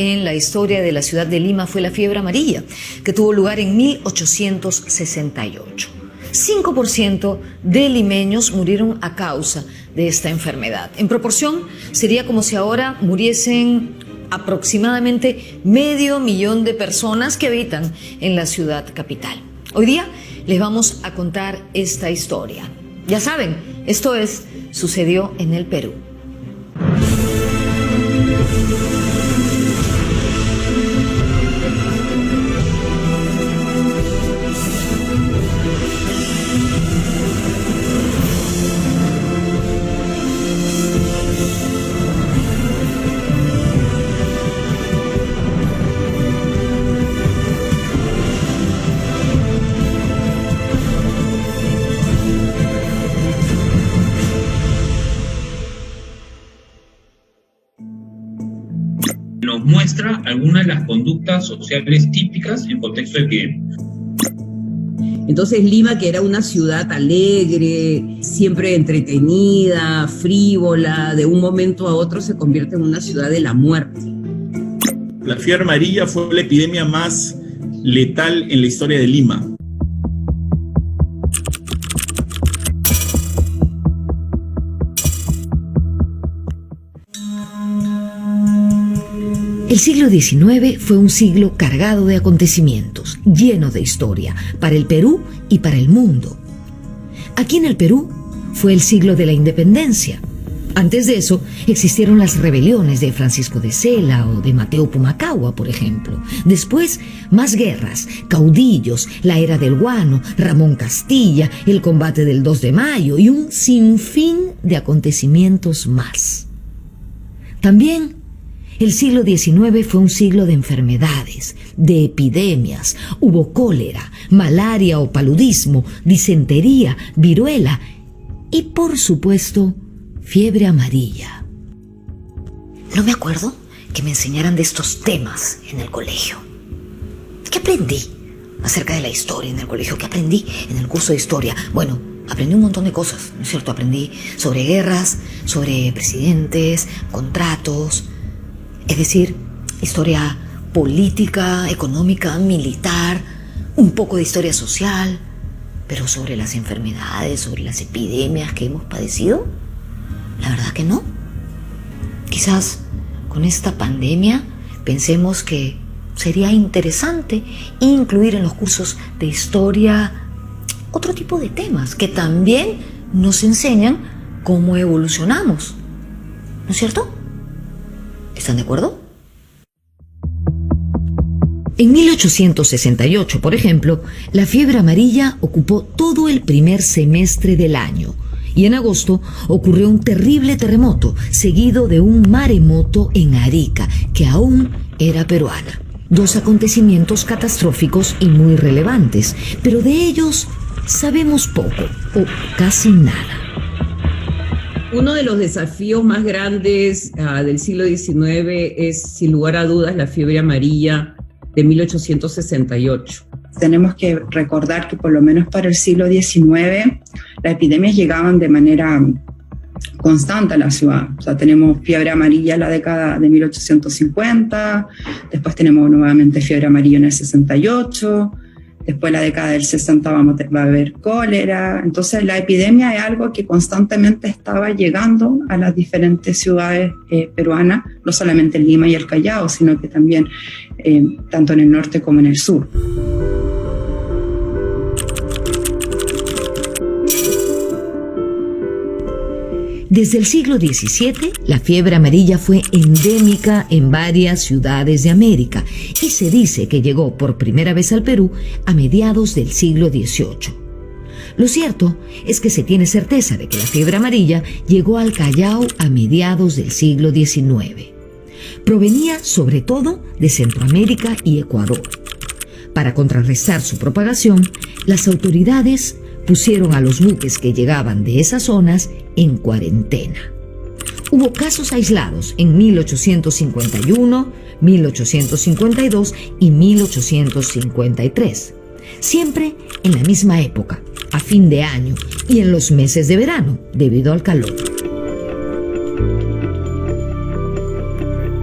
En la historia de la ciudad de Lima fue la fiebre amarilla, que tuvo lugar en 1868. 5% de limeños murieron a causa de esta enfermedad. En proporción, sería como si ahora muriesen aproximadamente 500.000 de personas que habitan en la ciudad capital. Hoy día les vamos a contar esta historia. Ya saben, esto sucedió en el Perú. Nos muestra algunas de las conductas sociales típicas en contexto epidémico. Entonces Lima, que era una ciudad alegre, siempre entretenida, frívola, de un momento a otro se convierte en una ciudad de la muerte. La fiebre amarilla fue la epidemia más letal en la historia de Lima. El siglo XIX fue un siglo cargado de acontecimientos, lleno de historia, para el Perú y para el mundo. Aquí en el Perú fue el siglo de la independencia. Antes de eso existieron las rebeliones de Francisco de Sela o de Mateo Pumacahua, por ejemplo. Después, más guerras, caudillos, la era del guano, Ramón Castilla, el combate del 2 de mayo y un sinfín de acontecimientos más. También el siglo XIX fue un siglo de enfermedades, de epidemias. Hubo cólera, malaria o paludismo, disentería, viruela y, por supuesto, fiebre amarilla. No me acuerdo que me enseñaran de estos temas en el colegio. ¿Qué aprendí acerca de la historia en el colegio? ¿Qué aprendí en el curso de historia? Bueno, aprendí un montón de cosas, ¿no es cierto? Aprendí sobre guerras, sobre presidentes, contratos. Es decir, historia política, económica, militar, un poco de historia social, pero sobre las enfermedades, sobre las epidemias que hemos padecido, la verdad que no. Quizás con esta pandemia pensemos que sería interesante incluir en los cursos de historia otro tipo de temas que también nos enseñan cómo evolucionamos, ¿no es cierto? ¿Están de acuerdo? En 1868, por ejemplo, la fiebre amarilla ocupó todo el primer semestre del año y en agosto ocurrió un terrible terremoto seguido de un maremoto en Arica, que aún era peruana. 2 acontecimientos catastróficos y muy relevantes, pero de ellos sabemos poco o casi nada. Uno de los desafíos más grandes del siglo XIX es, sin lugar a dudas, la fiebre amarilla de 1868. Tenemos que recordar que por lo menos para el siglo XIX las epidemias llegaban de manera constante a la ciudad. O sea, tenemos fiebre amarilla en la década de 1850, después tenemos nuevamente fiebre amarilla en el 68, después la década del 60 va a haber cólera. Entonces la epidemia es algo que constantemente estaba llegando a las diferentes ciudades peruanas, no solamente en Lima y el Callao, sino que también tanto en el norte como en el sur. Desde el siglo XVII, la fiebre amarilla fue endémica en varias ciudades de América y se dice que llegó por primera vez al Perú a mediados del siglo XVIII. Lo cierto es que se tiene certeza de que la fiebre amarilla llegó al Callao a mediados del siglo XIX. Provenía sobre todo de Centroamérica y Ecuador. Para contrarrestar su propagación, las autoridades pusieron a los buques que llegaban de esas zonas en cuarentena. Hubo casos aislados en 1851, 1852 y 1853, siempre en la misma época, a fin de año y en los meses de verano, debido al calor.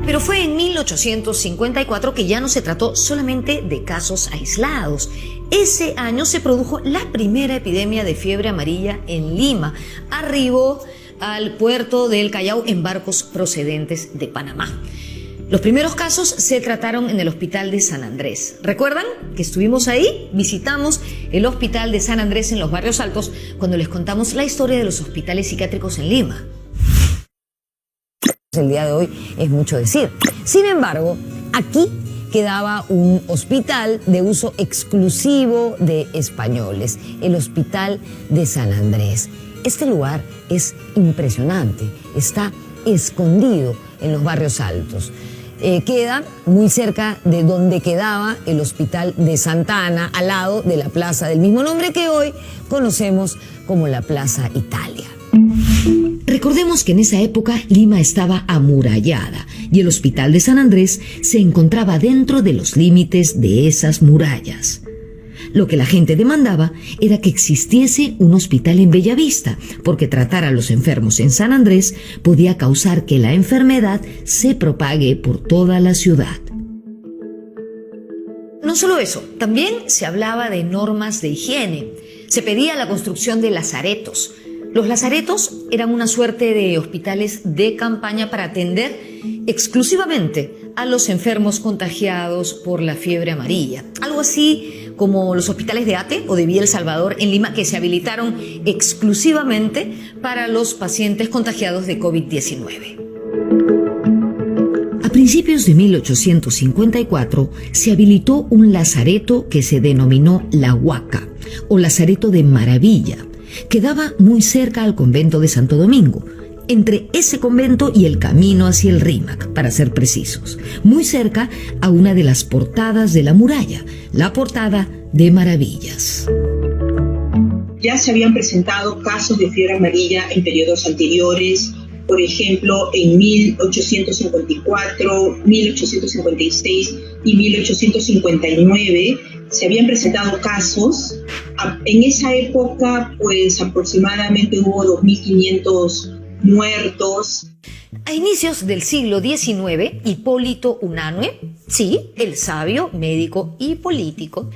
Pero fue en 1854 que ya no se trató solamente de casos aislados. Ese año se produjo la primera epidemia de fiebre amarilla en Lima. Arribó al puerto del Callao en barcos procedentes de Panamá. Los primeros casos se trataron en el hospital de San Andrés. ¿Recuerdan que estuvimos ahí? Visitamos el hospital de San Andrés en los Barrios Altos cuando les contamos la historia de los hospitales psiquiátricos en Lima. El día de hoy es mucho decir. Sin embargo, aquí quedaba un hospital de uso exclusivo de españoles, el Hospital de San Andrés. Este lugar es impresionante, está escondido en los Barrios Altos. Queda muy cerca de donde quedaba el Hospital de Santa Ana, al lado de la plaza del mismo nombre que hoy conocemos como la Plaza Italia. Recordemos que en esa época Lima estaba amurallada y el Hospital de San Andrés se encontraba dentro de los límites de esas murallas. Lo que la gente demandaba era que existiese un hospital en Bellavista, porque tratar a los enfermos en San Andrés podía causar que la enfermedad se propague por toda la ciudad. No solo eso, también se hablaba de normas de higiene. Se pedía la construcción de lazaretos. Los lazaretos eran una suerte de hospitales de campaña para atender exclusivamente a los enfermos contagiados por la fiebre amarilla. Algo así como los hospitales de Ate o de Villa El Salvador en Lima, que se habilitaron exclusivamente para los pacientes contagiados de COVID-19. A principios de 1854 se habilitó un lazareto que se denominó La Huaca o Lazareto de Maravilla. Quedaba muy cerca al convento de Santo Domingo, entre ese convento y el camino hacia el Rímac, para ser precisos, muy cerca a una de las portadas de la muralla, la portada de Maravillas. Ya se habían presentado casos de fiebre amarilla en periodos anteriores, por ejemplo, en 1854, 1856 y 1859, se habían presentado casos. En esa época, pues aproximadamente hubo 2.500 muertos. A inicios del siglo XIX, Hipólito Unanue, sí, el sabio, médico y político,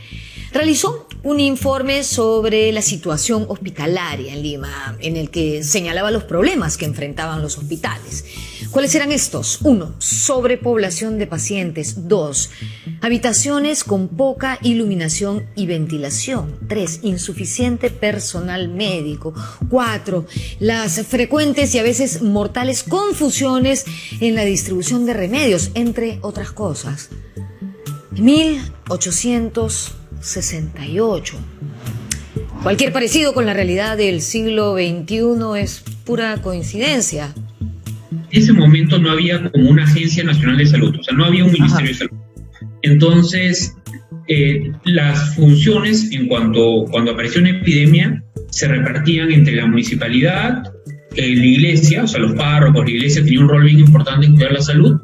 realizó un informe sobre la situación hospitalaria en Lima, en el que señalaba los problemas que enfrentaban los hospitales. ¿Cuáles eran estos? 1. Sobrepoblación de pacientes. 2. Habitaciones con poca iluminación y ventilación. 3. Insuficiente personal médico. 4. Las frecuentes y a veces mortales confusiones en la distribución de remedios, entre otras cosas. 1868. Cualquier parecido con la realidad del siglo XXI es pura coincidencia. En ese momento no había como una agencia nacional de salud, o sea, no había un ministerio de salud. Entonces, las funciones cuando apareció una epidemia se repartían entre la municipalidad, la iglesia, o sea, los párrocos, la iglesia tenía un rol bien importante en cuidar la salud,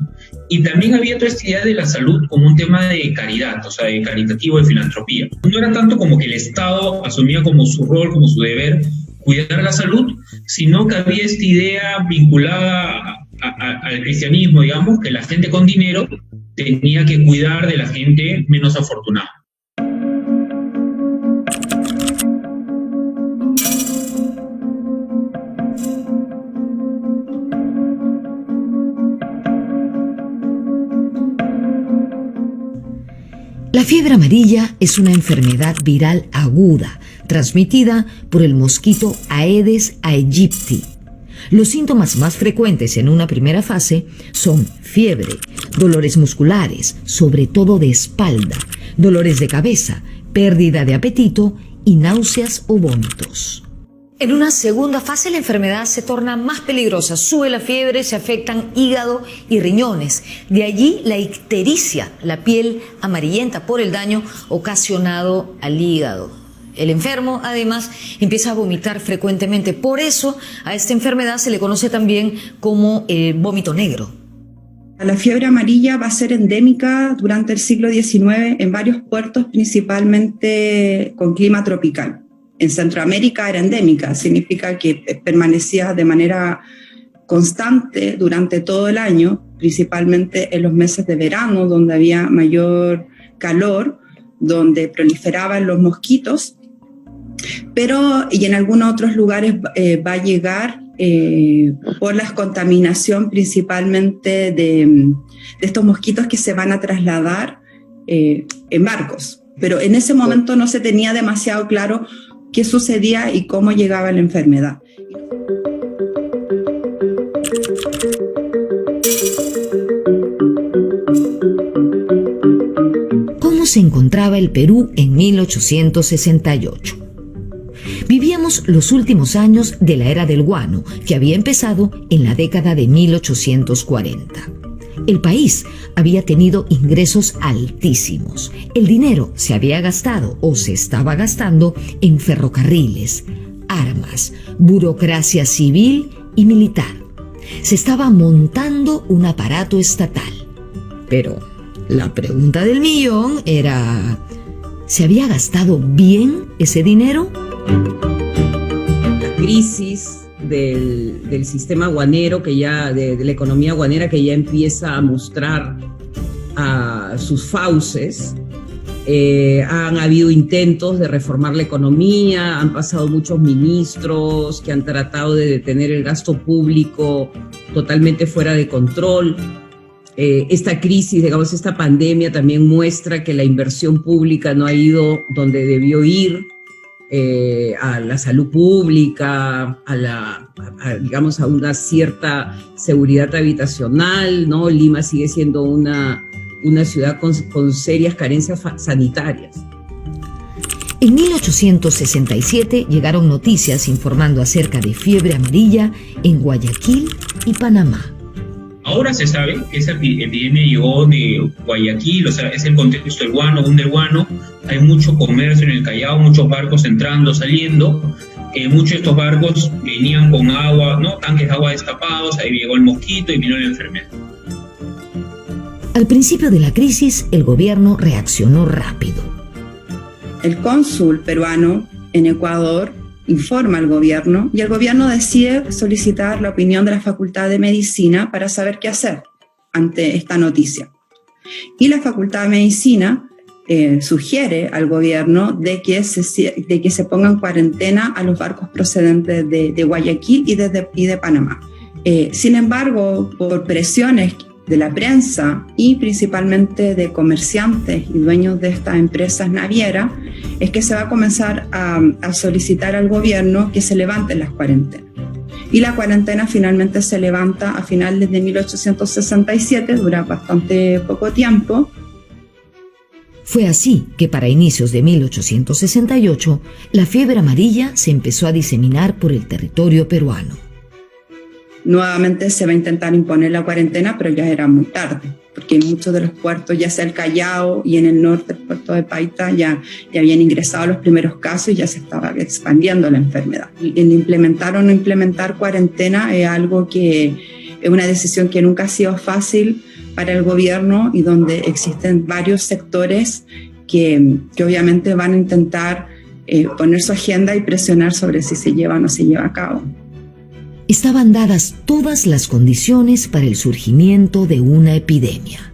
y también había toda esta idea de la salud como un tema de caridad, o sea, de caritativo, de filantropía. No era tanto como que el Estado asumía como su rol, como su deber, cuidar la salud, sino que había esta idea vinculada al cristianismo, digamos, que la gente con dinero tenía que cuidar de la gente menos afortunada. La fiebre amarilla es una enfermedad viral aguda, transmitida por el mosquito Aedes aegypti. Los síntomas más frecuentes en una primera fase son fiebre, dolores musculares, sobre todo de espalda, dolores de cabeza, pérdida de apetito y náuseas o vómitos. En una segunda fase la enfermedad se torna más peligrosa, sube la fiebre, se afectan hígado y riñones. De allí la ictericia, la piel amarillenta por el daño ocasionado al hígado. El enfermo, además, empieza a vomitar frecuentemente. Por eso a esta enfermedad se le conoce también como vómito negro. La fiebre amarilla va a ser endémica durante el siglo XIX en varios puertos, principalmente con clima tropical. En Centroamérica era endémica, significa que permanecía de manera constante durante todo el año, principalmente en los meses de verano, donde había mayor calor, donde proliferaban los mosquitos, y en algunos otros lugares va a llegar por la contaminación principalmente de estos mosquitos que se van a trasladar en barcos. Pero en ese momento no se tenía demasiado claro qué sucedía y cómo llegaba la enfermedad. ¿Cómo se encontraba el Perú en 1868? Vivíamos los últimos años de la era del guano, que había empezado en la década de 1840. El país había tenido ingresos altísimos. El dinero se había gastado o se estaba gastando en ferrocarriles, armas, burocracia civil y militar. Se estaba montando un aparato estatal. Pero la pregunta del millón era: ¿se había gastado bien ese dinero? La crisis del sistema guanero, de la economía guanera, que ya empieza a mostrar sus fauces. Han habido intentos de reformar la economía, han pasado muchos ministros que han tratado de detener el gasto público totalmente fuera de control. Esta crisis, digamos, esta pandemia también muestra que la inversión pública no ha ido donde debió ir, a la salud pública, digamos, a una cierta seguridad habitacional, ¿no? Lima sigue siendo una ciudad con serias carencias sanitarias. En 1867 llegaron noticias informando acerca de fiebre amarilla en Guayaquil y Panamá. Ahora se sabe que esa epidemia llegó de Guayaquil, o sea, es el contexto del guano, boom del guano. Hay mucho comercio en el Callao, muchos barcos entrando, saliendo. Muchos de estos barcos venían con agua, ¿no? Tanques de agua destapados, ahí llegó el mosquito y vino la enfermedad. Al principio de la crisis, el gobierno reaccionó rápido. El cónsul peruano en Ecuador informa al gobierno y el gobierno decide solicitar la opinión de la Facultad de Medicina para saber qué hacer ante esta noticia. Y la Facultad de Medicina sugiere al gobierno de que se ponga en cuarentena a los barcos procedentes de Guayaquil y de Panamá. Sin embargo, por presiones de la prensa y principalmente de comerciantes y dueños de estas empresas navieras, es que se va a comenzar a solicitar al gobierno que se levanten las cuarentenas. Y la cuarentena finalmente se levanta a finales de 1867, dura bastante poco tiempo. Fue así que para inicios de 1868, la fiebre amarilla se empezó a diseminar por el territorio peruano. Nuevamente se va a intentar imponer la cuarentena, pero ya era muy tarde, porque en muchos de los puertos, ya sea el Callao y en el norte, el puerto de Paita, ya habían ingresado los primeros casos y ya se estaba expandiendo la enfermedad. El implementar o no implementar cuarentena es algo que es una decisión que nunca ha sido fácil para el gobierno y donde existen varios sectores que obviamente van a intentar poner su agenda y presionar sobre si se lleva o no se lleva a cabo. Estaban dadas todas las condiciones para el surgimiento de una epidemia.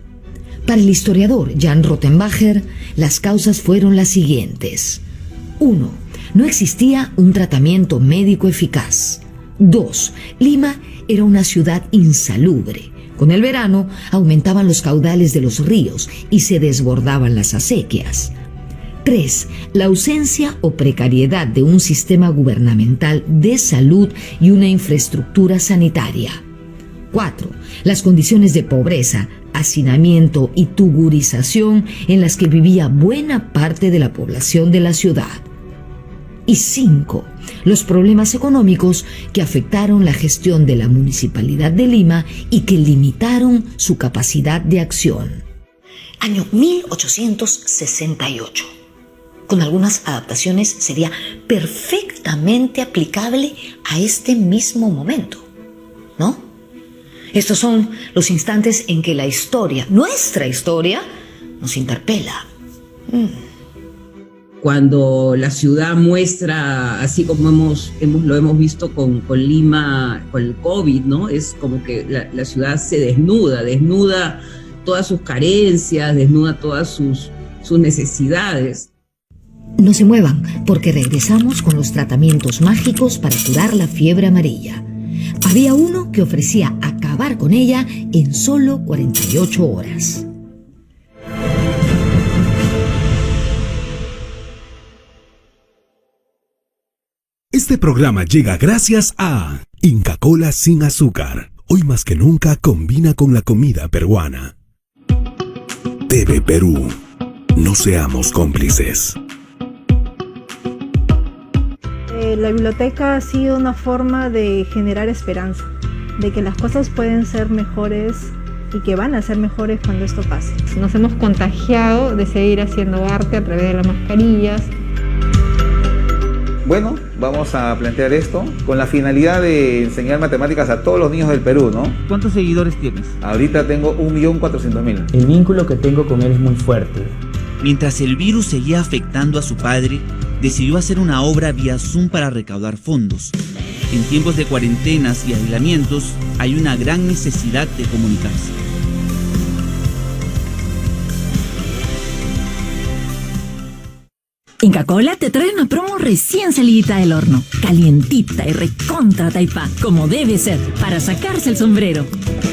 Para el historiador Jan Rottenbacher, las causas fueron las siguientes. 1. No existía un tratamiento médico eficaz. 2. Lima era una ciudad insalubre. Con el verano aumentaban los caudales de los ríos y se desbordaban las acequias. 3. La ausencia o precariedad de un sistema gubernamental de salud y una infraestructura sanitaria. 4. Las condiciones de pobreza, hacinamiento y tugurización en las que vivía buena parte de la población de la ciudad. Y 5. Los problemas económicos que afectaron la gestión de la Municipalidad de Lima y que limitaron su capacidad de acción. Año 1868. Con algunas adaptaciones sería perfectamente aplicable a este mismo momento, ¿no? Estos son los instantes en que la historia, nuestra historia, nos interpela. cuando la ciudad muestra, así como lo hemos visto con Lima, con el COVID, ¿no? Es como que la ciudad se desnuda todas sus carencias, desnuda todas sus necesidades. No se muevan, porque regresamos con los tratamientos mágicos para curar la fiebre amarilla. Había uno que ofrecía acabar con ella en solo 48 horas. Este programa llega gracias a Inca Kola sin azúcar. Hoy más que nunca combina con la comida peruana. TV Perú. No seamos cómplices. La biblioteca ha sido una forma de generar esperanza, de que las cosas pueden ser mejores y que van a ser mejores cuando esto pase. Nos hemos contagiado de seguir haciendo arte a través de las mascarillas. Bueno, vamos a plantear esto con la finalidad de enseñar matemáticas a todos los niños del Perú, ¿no? ¿Cuántos seguidores tienes? Ahorita tengo 1.400.000. El vínculo que tengo con él es muy fuerte. Mientras el virus seguía afectando a su padre, decidió hacer una obra vía Zoom para recaudar fondos. En tiempos de cuarentenas y aislamientos, hay una gran necesidad de comunicarse. Inca Kola te trae una promo recién salidita del horno, calientita y recontra taipá, como debe ser, para sacarse el sombrero.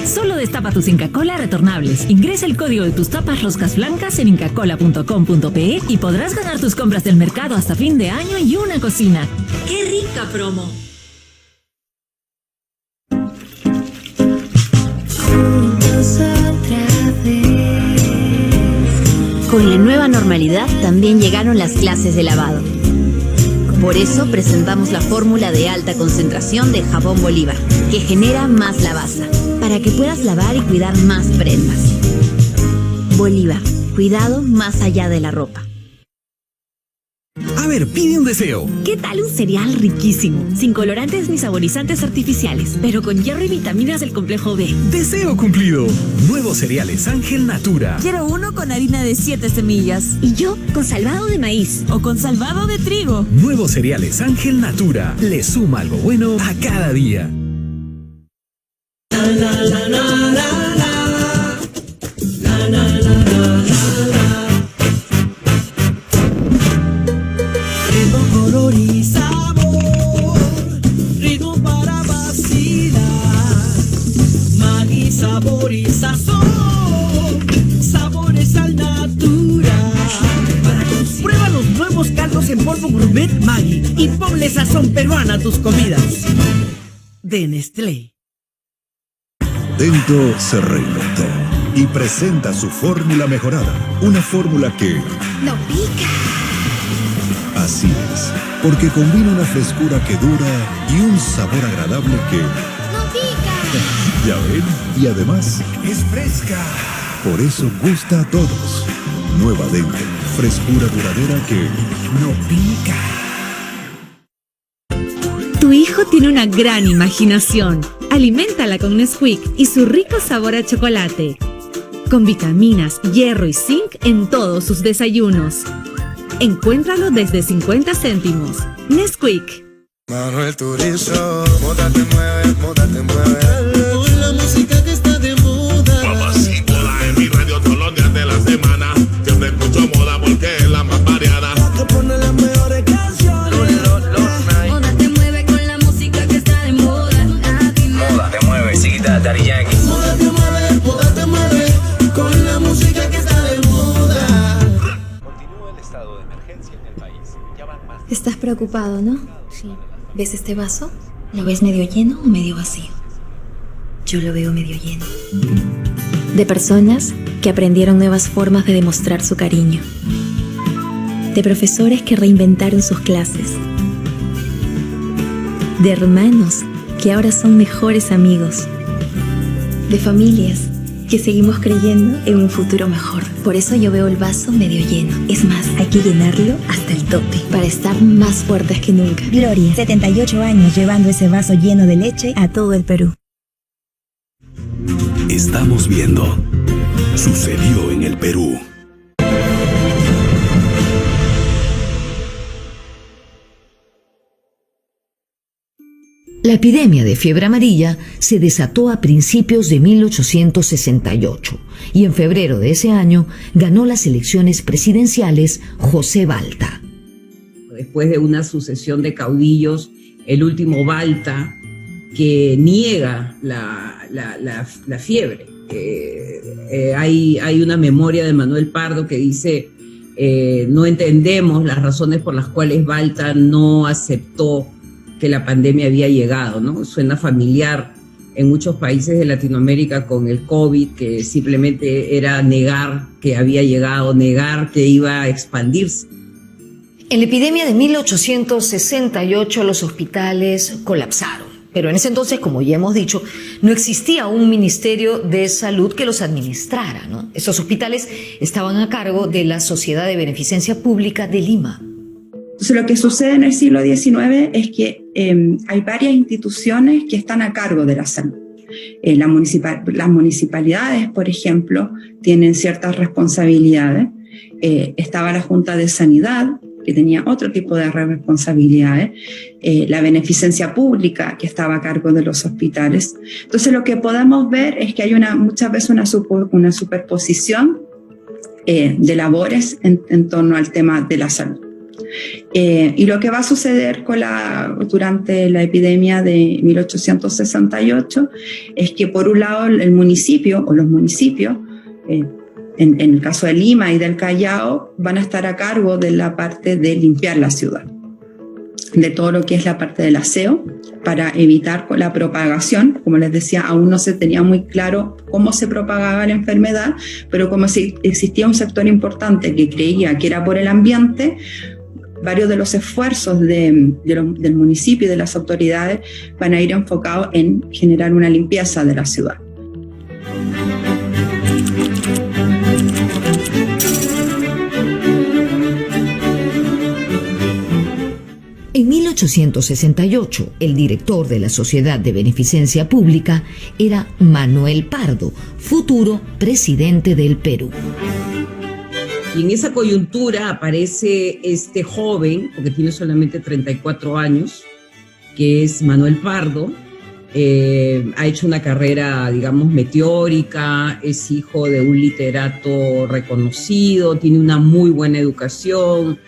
Solo destapa tus Inca Kola retornables, ingresa el código de tus tapas roscas blancas en incacola.com.pe y podrás ganar tus compras del mercado hasta fin de año y una cocina. ¡Qué rica promo! Con la nueva normalidad también llegaron las clases de lavado. Por eso presentamos la fórmula de alta concentración de jabón Bolívar, que genera más lavaza, para que puedas lavar y cuidar más prendas. Bolívar, cuidado más allá de la ropa. A ver, pide un deseo. ¿Qué tal un cereal riquísimo? Sin colorantes ni saborizantes artificiales, pero con hierro y vitaminas del complejo B. Deseo cumplido. Nuevos cereales Ángel Natura. Quiero uno con harina de 7 semillas. Y yo con salvado de maíz. O con salvado de trigo. Nuevos cereales Ángel Natura. Le suma algo bueno a cada día. Color y sabor, ritmo para vacilar, Maggi, sabor y sazón, sabores al natural. Prueba los nuevos caldos en polvo gourmet Maggi y ponle sazón peruana a tus comidas. De Nestlé. Dento se reinventó y presenta su fórmula mejorada, una fórmula que ¡no pica! Así es, porque combina una frescura que dura y un sabor agradable que ¡no pica! ¿Ya ven? Y además es fresca. Por eso gusta a todos. Nueva Dente, frescura duradera que no pica. Tu hijo tiene una gran imaginación. Aliméntala con Nesquik y su rico sabor a chocolate. Con vitaminas, hierro y zinc en todos sus desayunos. Encuéntralo desde 50 céntimos. Nesquik. Manuel Turizo, moda te mueve, moda te mueve. Con la música que está de moda. Papacito, la en mi radio todos los días de la semana. Siempre escucho moda porque es la más variada. Que pone las mejores canciones. Moda te mueve con la música que está de moda. Moda te mueve, chiquita, Daddy Yankee. Moda te mueve con la música que está de moda. Continúa el estado de emergencia en el país. Ya van más. Estás preocupado, ¿no? Sí. ¿Ves este vaso? ¿Lo ves medio lleno o medio vacío? Yo lo veo medio lleno. De personas que aprendieron nuevas formas de demostrar su cariño. De profesores que reinventaron sus clases. De hermanos que ahora son mejores amigos. De familias que seguimos creyendo en un futuro mejor. Por eso yo veo el vaso medio lleno. Es más, hay que llenarlo hasta el tope para estar más fuertes que nunca. Gloria, 78 años llevando ese vaso lleno de leche a todo el Perú. Estamos viendo. Sucedió en el Perú. epidemia de fiebre amarilla se desató a principios de 1868 y en febrero de ese año ganó las elecciones presidenciales José Balta. Después de una sucesión de caudillos, el último Balta, que niega la fiebre. Hay una memoria de Manuel Pardo que dice, no entendemos las razones por las cuales Balta no aceptó que la pandemia había llegado, ¿no? Suena familiar en muchos países de Latinoamérica con el COVID, que simplemente era negar que había llegado, negar que iba a expandirse. En la epidemia de 1868 los hospitales colapsaron, pero en ese entonces, como ya hemos dicho, no existía un ministerio de salud que los administrara, ¿no? Estos hospitales estaban a cargo de la Sociedad de Beneficencia Pública de Lima. Entonces, lo que sucede en el siglo XIX es que hay varias instituciones que están a cargo de la salud. Las municipalidades, por ejemplo, tienen ciertas responsabilidades. Estaba la Junta de Sanidad, que tenía otro tipo de responsabilidades, la beneficencia pública, que estaba a cargo de los hospitales. Entonces, lo que podemos ver es que hay muchas veces una superposición de labores en torno al tema de la salud. Y lo que va a suceder durante la epidemia de 1868 es que, por un lado, el municipio o los municipios, en el caso de Lima y del Callao, van a estar a cargo de la parte de limpiar la ciudad, de todo lo que es la parte del aseo, para evitar la propagación. Como les decía, aún no se tenía muy claro cómo se propagaba la enfermedad, pero como si existía un sector importante que creía que era por el ambiente, varios de los esfuerzos del municipio y de las autoridades van a ir enfocados en generar una limpieza de la ciudad. En 1868, el director de la Sociedad de Beneficencia Pública era Manuel Pardo, futuro presidente del Perú. Y en esa coyuntura aparece este joven, porque tiene solamente 34 años, que es Manuel Pardo. Ha hecho una carrera, digamos, meteórica, es hijo de un literato reconocido, tiene una muy buena educación,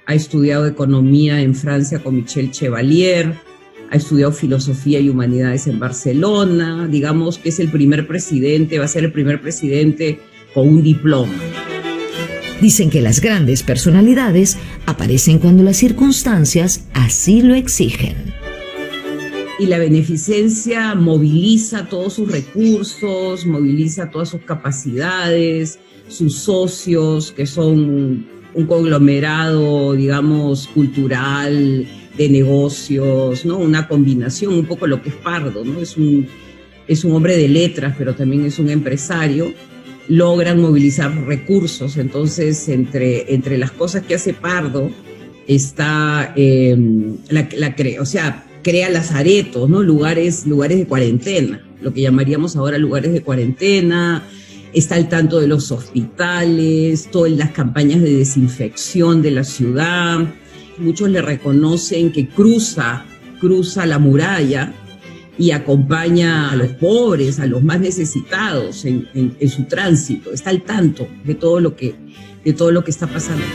ha estudiado economía en Francia con Michel Chevalier, ha estudiado filosofía y humanidades en Barcelona, digamos que es el primer presidente, va a ser el primer presidente con un diploma. Dicen que las grandes personalidades aparecen cuando las circunstancias así lo exigen. Y la beneficencia moviliza todos sus recursos, moviliza todas sus capacidades, sus socios, que son un conglomerado, digamos, cultural, de negocios, ¿no? Una combinación, un poco lo que es Pardo, ¿no? Es un hombre de letras, pero también es un empresario. Logran movilizar recursos. Entonces, entre las cosas que hace Pardo está crea lazaretos, ¿no? lugares de cuarentena, lo que llamaríamos ahora lugares de cuarentena. Está al tanto de los hospitales, todas las campañas de desinfección de la ciudad. Muchos le reconocen que cruza la muralla y acompaña a los pobres, a los más necesitados en su tránsito. Está al tanto de todo lo que está pasando.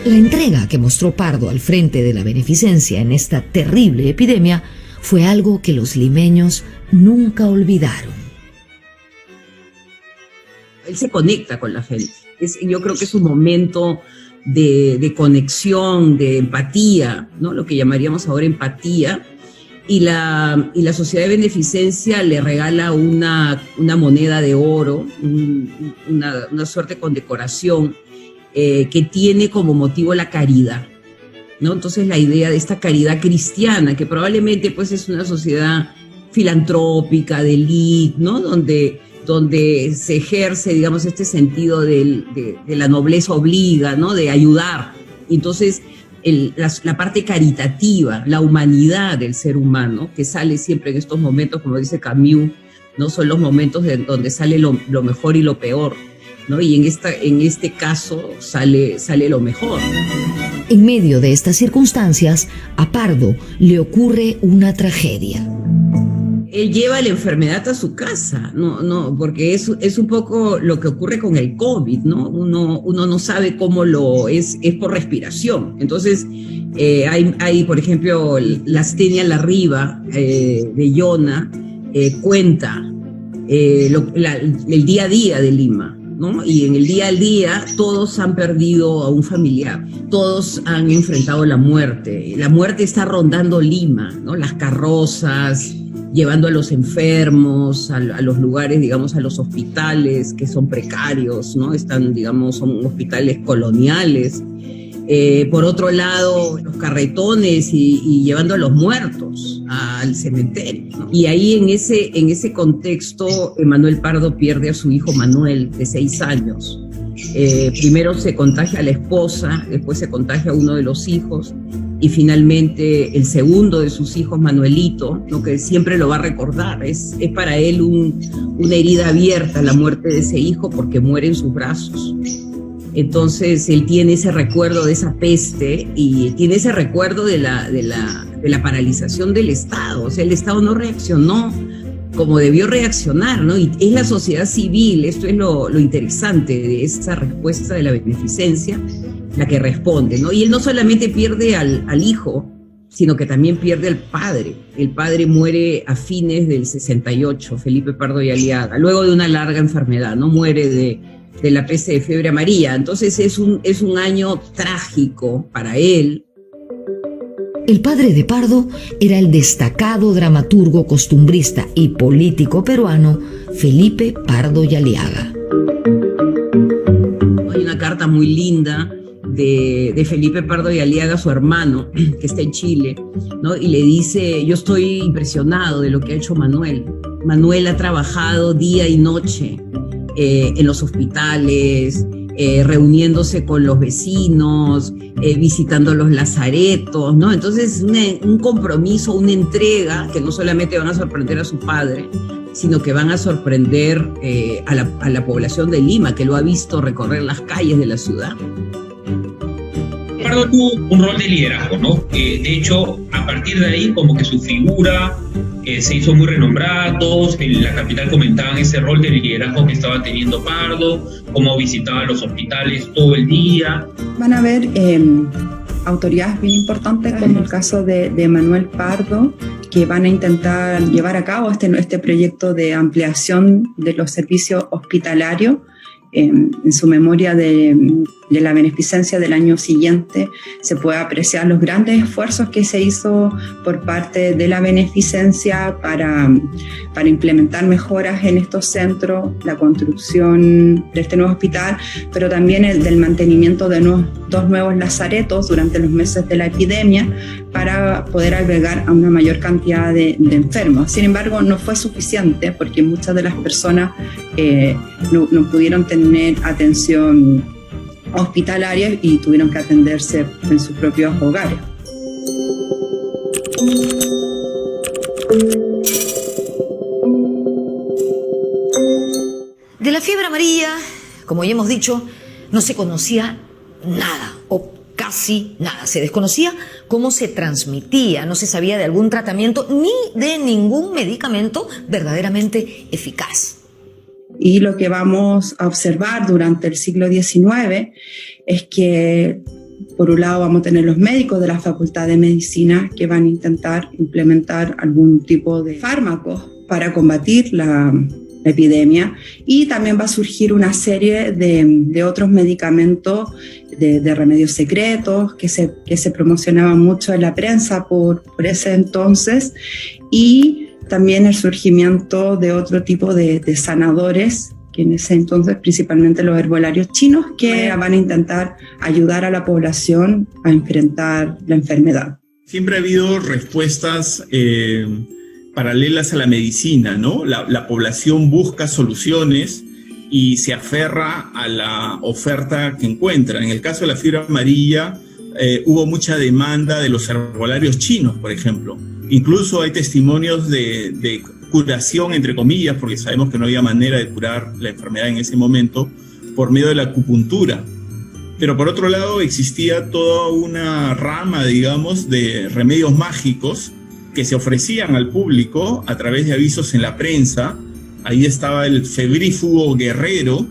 La entrega que mostró Pardo al frente de la beneficencia en esta terrible epidemia fue algo que los limeños nunca olvidaron. Él se conecta con la gente. Yo creo que es un momento de conexión, de empatía, ¿no? Lo que llamaríamos ahora empatía. Y la Sociedad de Beneficencia le regala una moneda de oro, una suerte de condecoración que tiene como motivo la caridad, ¿no? Entonces la idea de esta caridad cristiana, que probablemente pues es una sociedad filantrópica, de élite, ¿no? Donde se ejerce, digamos, este sentido de la nobleza obliga, ¿no? De ayudar. Entonces la parte caritativa, la humanidad del ser humano, que sale siempre en estos momentos, como dice Camus, ¿no? Son los momentos donde sale lo mejor y lo peor, ¿no? Y en este caso sale lo mejor. En medio de estas circunstancias, a Pardo le ocurre una tragedia. Él lleva la enfermedad a su casa, no, porque es un poco lo que ocurre con el COVID, ¿no? Uno no sabe cómo es por respiración. Entonces, hay, por ejemplo, la Astenia Larriva de Yona, cuenta el día a día de Lima, ¿no? Y en el día al día todos han perdido a un familiar, todos han enfrentado la muerte está rondando Lima, ¿no? Las carrozas, llevando a los enfermos a los lugares, digamos, a los hospitales que son precarios, ¿no? Son hospitales coloniales. Por otro lado, los carretones y llevando a los muertos al cementerio, ¿no? Y ahí en ese contexto, Manuel Pardo pierde a su hijo Manuel, de 6 años. Primero se contagia a la esposa, después se contagia a uno de los hijos, y finalmente el segundo de sus hijos, Manuelito, ¿no? Que siempre lo va a recordar. Es para él una herida abierta la muerte de ese hijo, porque muere en sus brazos. Entonces él tiene ese recuerdo de esa peste y tiene ese recuerdo de la paralización del Estado. O sea, el Estado no reaccionó como debió reaccionar, ¿no? Y es la sociedad civil, esto es lo interesante de esa respuesta de la beneficencia, la que responde, ¿no? Y él no solamente pierde al hijo, sino que también pierde al padre. El padre muere a fines del 68, Felipe Pardo y Aliaga, luego de una larga enfermedad, ¿no? Muere de la peste de fiebre amarilla. Entonces es un año trágico para él. El padre de Pardo era el destacado dramaturgo, costumbrista y político peruano Felipe Pardo y Aliaga. Hay una carta muy linda de Felipe Pardo y Aliaga, su hermano, que está en Chile, ¿no? Y le dice: yo estoy impresionado de lo que ha hecho Manuel. Manuel ha trabajado día y noche en los hospitales, reuniéndose con los vecinos, visitando los lazaretos, ¿no? Entonces un compromiso, una entrega que no solamente van a sorprender a su padre, sino que van a sorprender a la población de Lima, que lo ha visto recorrer las calles de la ciudad. Pardo tuvo un rol de liderazgo, ¿no? De hecho, a partir de ahí, como que su figura se hizo muy renombrada. Todos en la capital comentaban ese rol de liderazgo que estaba teniendo Pardo, cómo visitaba los hospitales todo el día. Van a haber autoridades bien importantes, como el caso de Manuel Pardo, que van a intentar llevar a cabo este proyecto de ampliación de los servicios hospitalarios. En su memoria de la beneficencia del año siguiente se puede apreciar los grandes esfuerzos que se hizo por parte de la beneficencia para implementar mejoras en estos centros, la construcción de este nuevo hospital, pero también el del mantenimiento de dos nuevos lazaretos durante los meses de la epidemia para poder albergar a una mayor cantidad de enfermos. Sin embargo, no fue suficiente porque muchas de las personas no pudieron tener atención hospitalaria y tuvieron que atenderse en sus propios hogares. De la fiebre amarilla, como ya hemos dicho, no se conocía nada o casi nada. Se desconocía cómo se transmitía, no se sabía de algún tratamiento ni de ningún medicamento verdaderamente eficaz. Y lo que vamos a observar durante el siglo XIX es que, por un lado, vamos a tener los médicos de la Facultad de Medicina que van a intentar implementar algún tipo de fármacos para combatir la epidemia, y también va a surgir una serie de otros medicamentos, de remedios secretos que se promocionaban mucho en la prensa por ese entonces, y también el surgimiento de otro tipo de sanadores, que en ese entonces principalmente los herbolarios chinos, que van a intentar ayudar a la población a enfrentar la enfermedad. Siempre ha habido respuestas paralelas a la medicina, ¿no? La población busca soluciones y se aferra a la oferta que encuentra. En el caso de la fiebre amarilla, hubo mucha demanda de los herbolarios chinos, por ejemplo. Incluso hay testimonios de curación, entre comillas, porque sabemos que no había manera de curar la enfermedad en ese momento, por medio de la acupuntura. Pero por otro lado existía toda una rama, digamos, de remedios mágicos que se ofrecían al público a través de avisos en la prensa. Ahí estaba el febrífugo guerrero,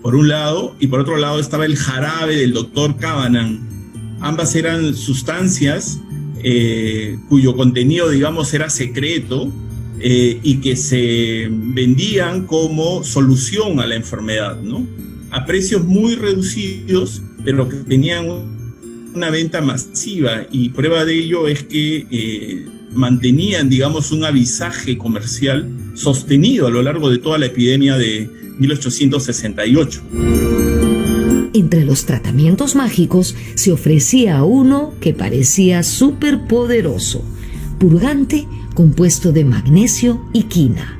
por un lado, y por otro lado estaba el jarabe del doctor Cabanan. Ambas eran sustancias cuyo contenido, digamos, era secreto y que se vendían como solución a la enfermedad, ¿no? A precios muy reducidos, pero que tenían una venta masiva, y prueba de ello es que mantenían, digamos, un avisaje comercial sostenido a lo largo de toda la epidemia de 1868. Entre los tratamientos mágicos se ofrecía uno que parecía superpoderoso: purgante compuesto de magnesio y quina.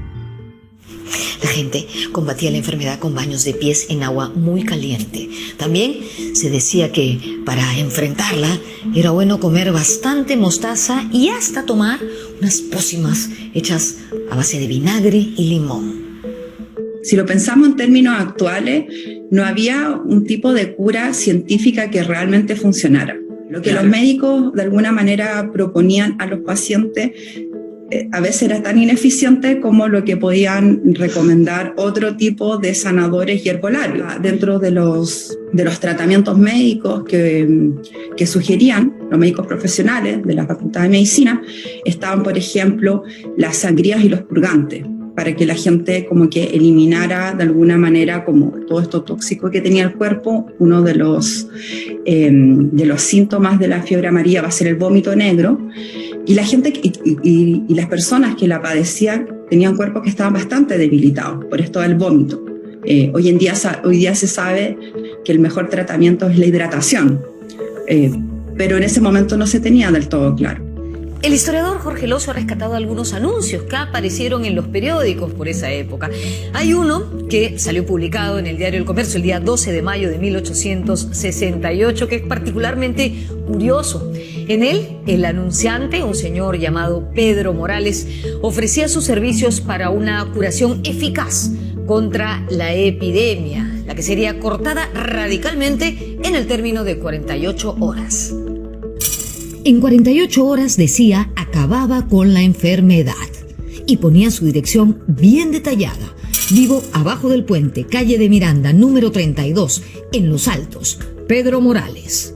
La gente combatía la enfermedad con baños de pies en agua muy caliente. También se decía que para enfrentarla era bueno comer bastante mostaza y hasta tomar unas pócimas hechas a base de vinagre y limón. Si lo pensamos en términos actuales, no había un tipo de cura científica que realmente funcionara. Lo que los médicos de alguna manera proponían a los pacientes a veces era tan ineficiente como lo que podían recomendar otro tipo de sanadores y herbolarios. Dentro de los tratamientos médicos que sugerían los médicos profesionales de la Facultad de Medicina estaban, por ejemplo, las sangrías y los purgantes, para que la gente como que eliminara de alguna manera como todo esto tóxico que tenía el cuerpo. Uno de los síntomas de la fiebre amarilla va a ser el vómito negro, y la gente y las personas que la padecían tenían cuerpos que estaban bastante debilitados por esto del vómito. Hoy día se sabe que el mejor tratamiento es la hidratación, pero en ese momento no se tenía del todo claro. El historiador Jorge Lozo ha rescatado algunos anuncios que aparecieron en los periódicos por esa época. Hay uno que salió publicado en el diario El Comercio el día 12 de mayo de 1868, que es particularmente curioso. En él, el anunciante, un señor llamado Pedro Morales, ofrecía sus servicios para una curación eficaz contra la epidemia, la que sería cortada radicalmente en el término de 48 horas. En 48 horas, decía, acababa con la enfermedad, y ponía su dirección bien detallada: vivo abajo del puente, calle de Miranda, número 32, en Los Altos. Pedro Morales.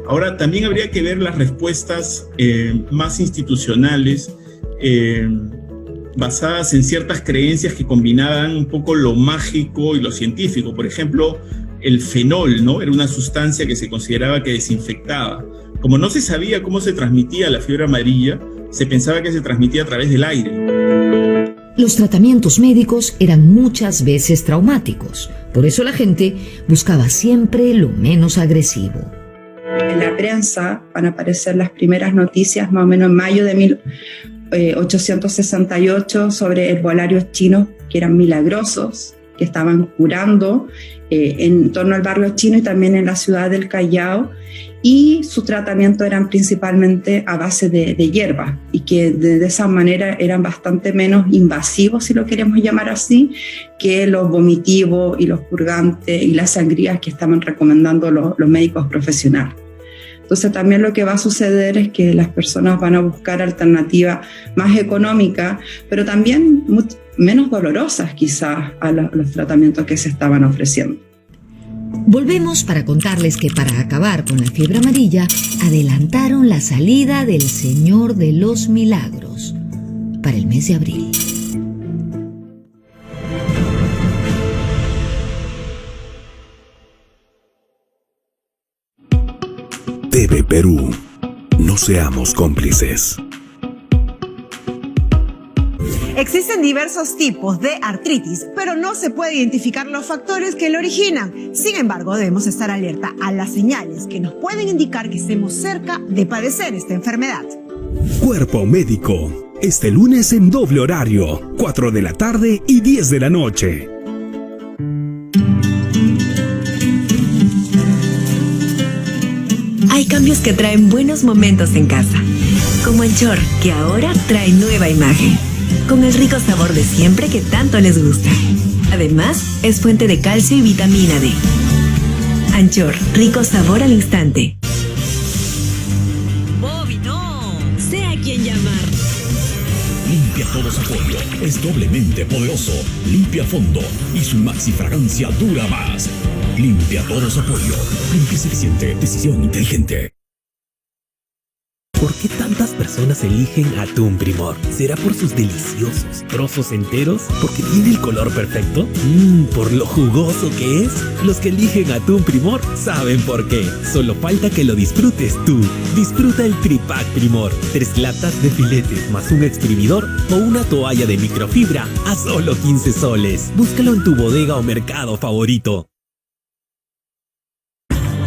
Ahora, también habría que ver las respuestas más institucionales, basadas en ciertas creencias que combinaban un poco lo mágico y lo científico. Por ejemplo, el fenol, ¿no? Era una sustancia que se consideraba que desinfectaba. Como no se sabía cómo se transmitía la fiebre amarilla, se pensaba que se transmitía a través del aire. Los tratamientos médicos eran muchas veces traumáticos. Por eso la gente buscaba siempre lo menos agresivo. En la prensa van a aparecer las primeras noticias más o menos en mayo de 1868 sobre herbolarios chinos que eran milagrosos, que estaban curando en torno al barrio chino y también en la ciudad del Callao, y su tratamiento eran principalmente a base de hierba, y que de esa manera eran bastante menos invasivos, si lo queremos llamar así, que los vomitivos y los purgantes y las sangrías que estaban recomendando los médicos profesionales. Entonces también lo que va a suceder es que las personas van a buscar alternativas más económicas, pero también menos dolorosas quizás a los tratamientos que se estaban ofreciendo. Volvemos para contarles que para acabar con la fiebre amarilla adelantaron la salida del Señor de los Milagros para el mes de abril. TV Perú. No seamos cómplices. Existen diversos tipos de artritis, pero no se puede identificar los factores que lo originan. Sin embargo, debemos estar alerta a las señales que nos pueden indicar que estemos cerca de padecer esta enfermedad. Cuerpo Médico. Este lunes en doble horario, 4 de la tarde y 10 de la noche. Hay cambios que traen buenos momentos en casa, como Anchor, que ahora trae nueva imagen, con el rico sabor de siempre que tanto les gusta. Además, es fuente de calcio y vitamina D. Anchor, rico sabor al instante. Bobby, no. Sé a quién llamar. Limpia Todos Apoyo es doblemente poderoso, limpia a fondo y su maxi fragancia dura más. Limpia Todos Apoyo, limpieza eficiente, decisión inteligente. ¿Por qué tantas personas eligen Atún Primor? ¿Será por sus deliciosos trozos enteros? ¿Porque tiene el color perfecto? ¿Por lo jugoso que es? Los que eligen Atún Primor saben por qué. Solo falta que lo disfrutes tú. Disfruta el Tripack Primor. 3 latas de filetes más un exprimidor o una toalla de microfibra a solo 15 soles. Búscalo en tu bodega o mercado favorito.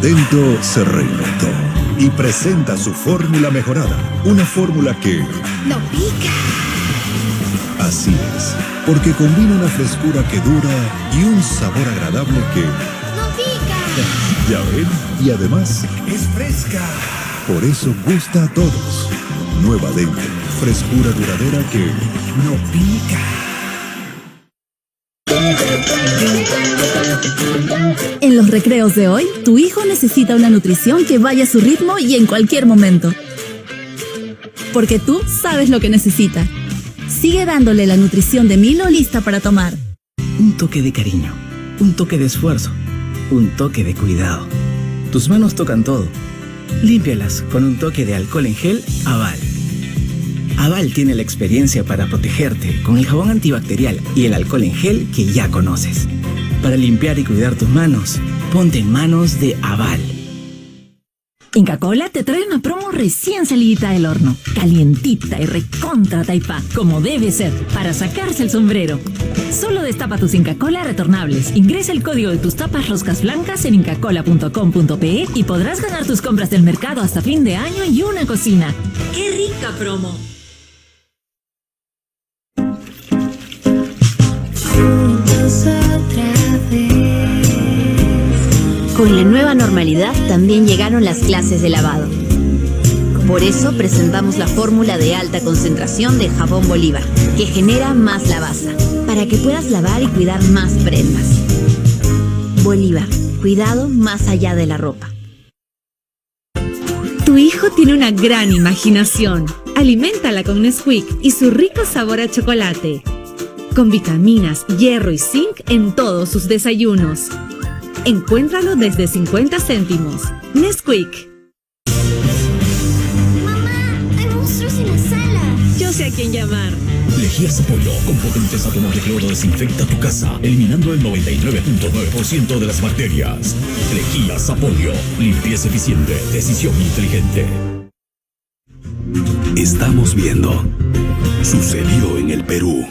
Dento se reinventó y presenta su fórmula mejorada. Una fórmula que ¡No pica! así es, porque combina una frescura que dura y un sabor agradable que ¡No pica! ya ven, y además ¡Es fresca! por eso gusta a todos. Nueva Dento, frescura duradera que no pica. En los recreos de hoy, tu hijo necesita una nutrición que vaya a su ritmo y en cualquier momento. Porque tú sabes lo que necesita. Sigue dándole la nutrición de Milo lista para tomar. Un toque de cariño, un toque de esfuerzo, un toque de cuidado. Tus manos tocan todo. Límpialas con un toque de alcohol en gel Aval. Aval tiene la experiencia para protegerte con el jabón antibacterial y el alcohol en gel que ya conoces. Para limpiar y cuidar tus manos, ponte en manos de Aval. Inca Kola te trae una promo recién salidita del horno. Calientita y recontra taipá, como debe ser, para sacarse el sombrero. Solo destapa tus Inca Kola retornables. Ingresa el código de tus tapas roscas blancas en incacola.com.pe y podrás ganar tus compras del mercado hasta fin de año y una cocina. ¡Qué rica promo! Con la nueva normalidad también llegaron las clases de lavado. Por eso presentamos la fórmula de alta concentración de jabón Bolívar, que genera más lavaza, para que puedas lavar y cuidar más prendas. Bolívar, cuidado más allá de la ropa. Tu hijo tiene una gran imaginación. Aliméntala con Nesquik y su rico sabor a chocolate. Con vitaminas, hierro y zinc en todos sus desayunos. Encuéntralo desde 50 céntimos. Nesquik. ¡Mamá! ¡Hay monstruos en la sala! Yo sé a quién llamar. Lejías Apoyo con potentes átomos de cloro desinfecta tu casa, eliminando el 99.9% de las bacterias. Lejías Apoyo, limpieza eficiente, decisión inteligente. Estamos viendo. Sucedió en el Perú.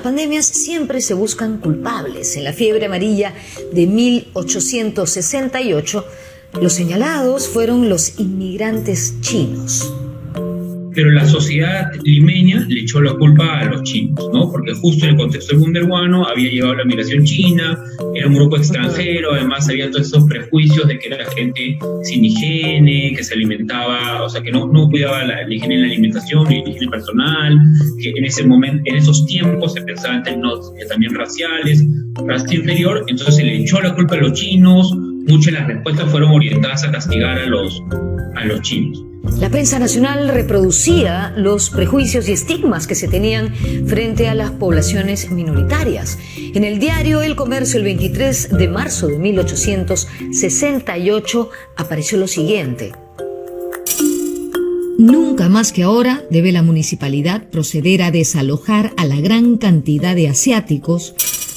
Pandemias siempre se buscan culpables. En la fiebre amarilla de 1868, los señalados fueron los inmigrantes chinos. Pero la sociedad limeña le echó la culpa a los chinos, ¿no? Porque justo en el contexto del boom peruano había llegado la migración china, era un grupo extranjero, además había todos esos prejuicios de que era gente sin higiene, que se alimentaba, o sea, que no cuidaba la higiene en la alimentación, ni la higiene personal, que en ese momento, en esos tiempos se pensaba en términos también raciales, raza inferior, entonces se le echó la culpa a los chinos, muchas de las respuestas fueron orientadas a castigar a los chinos. La prensa nacional reproducía los prejuicios y estigmas que se tenían frente a las poblaciones minoritarias. En el diario El Comercio, el 23 de marzo de 1868, apareció lo siguiente. Nunca más que ahora debe la municipalidad proceder a desalojar a la gran cantidad de asiáticos,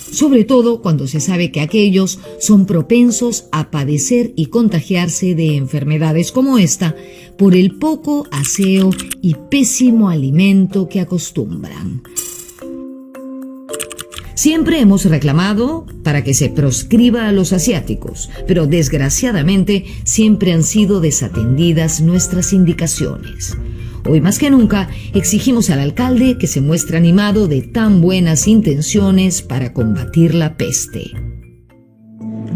sobre todo cuando se sabe que aquellos son propensos a padecer y contagiarse de enfermedades como esta por el poco aseo y pésimo alimento que acostumbran. Siempre hemos reclamado para que se proscriba a los asiáticos, pero desgraciadamente siempre han sido desatendidas nuestras indicaciones. Hoy más que nunca exigimos al alcalde que se muestre animado de tan buenas intenciones para combatir la peste.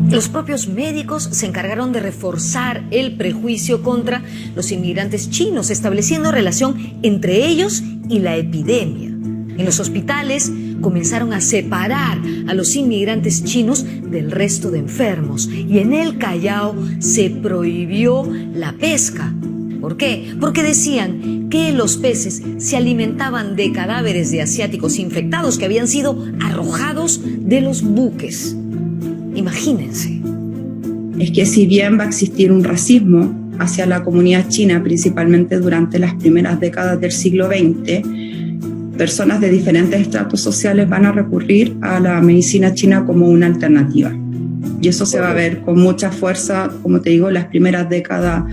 Los propios médicos se encargaron de reforzar el prejuicio contra los inmigrantes chinos, estableciendo relación entre ellos y la epidemia. En los hospitales comenzaron a separar a los inmigrantes chinos del resto de enfermos y en el Callao se prohibió la pesca. ¿Por qué? Porque decían que los peces se alimentaban de cadáveres de asiáticos infectados que habían sido arrojados de los buques. Imagínense. Es que si bien va a existir un racismo hacia la comunidad china, principalmente durante las primeras décadas del siglo XX, personas de diferentes estratos sociales van a recurrir a la medicina china como una alternativa. Y eso se va a ver con mucha fuerza, como te digo, en las primeras décadas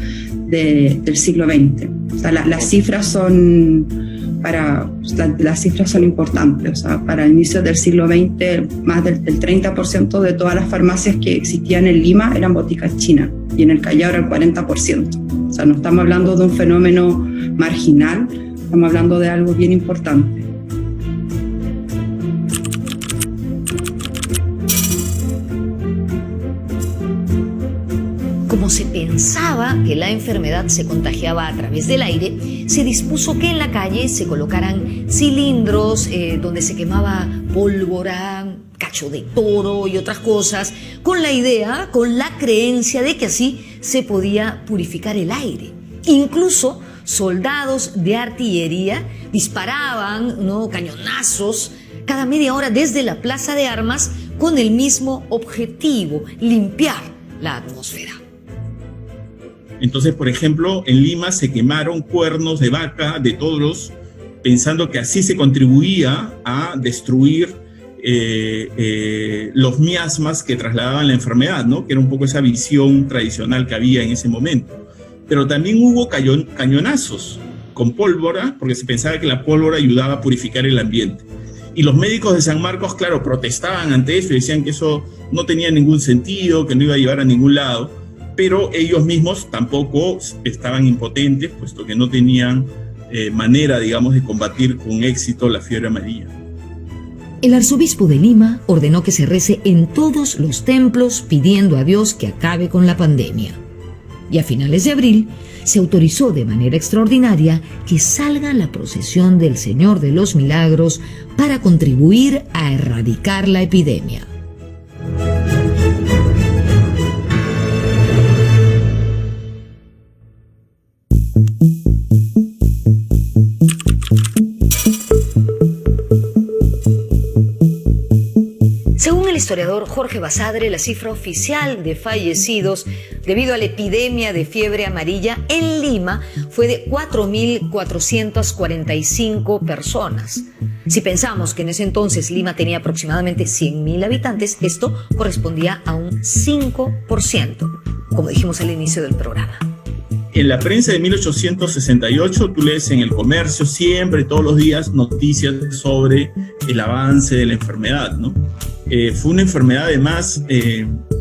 del siglo XX. O sea, las cifras son importantes. O sea, para inicios del siglo XX, más del 30% de todas las farmacias que existían en Lima eran boticas chinas, y en el Callao era el 40%. O sea, no estamos hablando de un fenómeno marginal, estamos hablando de algo bien importante. Como se pensaba que la enfermedad se contagiaba a través del aire, se dispuso que en la calle se colocaran cilindros donde se quemaba pólvora, cacho de toro y otras cosas, con la creencia de que así se podía purificar el aire. Incluso soldados de artillería disparaban, ¿no?, cañonazos cada media hora desde la plaza de armas con el mismo objetivo: limpiar la atmósfera. Entonces, por ejemplo, en Lima se quemaron cuernos de vaca, de toros, pensando que así se contribuía a destruir los miasmas que trasladaban la enfermedad, ¿no? Que era un poco esa visión tradicional que había en ese momento. Pero también hubo cañonazos con pólvora, porque se pensaba que la pólvora ayudaba a purificar el ambiente. Y los médicos de San Marcos, claro, protestaban ante eso y decían que eso no tenía ningún sentido, que no iba a llevar a ningún lado. Pero ellos mismos tampoco estaban impotentes, puesto que no tenían manera, digamos, de combatir con éxito la fiebre amarilla. El arzobispo de Lima ordenó que se rece en todos los templos pidiendo a Dios que acabe con la pandemia. Y a finales de abril se autorizó de manera extraordinaria que salga la procesión del Señor de los Milagros para contribuir a erradicar la epidemia. Según el historiador Jorge Basadre, la cifra oficial de fallecidos debido a la epidemia de fiebre amarilla en Lima fue de 4.445 personas. Si pensamos que en ese entonces Lima tenía aproximadamente 100.000 habitantes, esto correspondía a un 5%, como dijimos al inicio del programa. En la prensa de 1868, tú lees en El Comercio siempre, todos los días, noticias sobre el avance de la enfermedad, ¿no? Fue una enfermedad además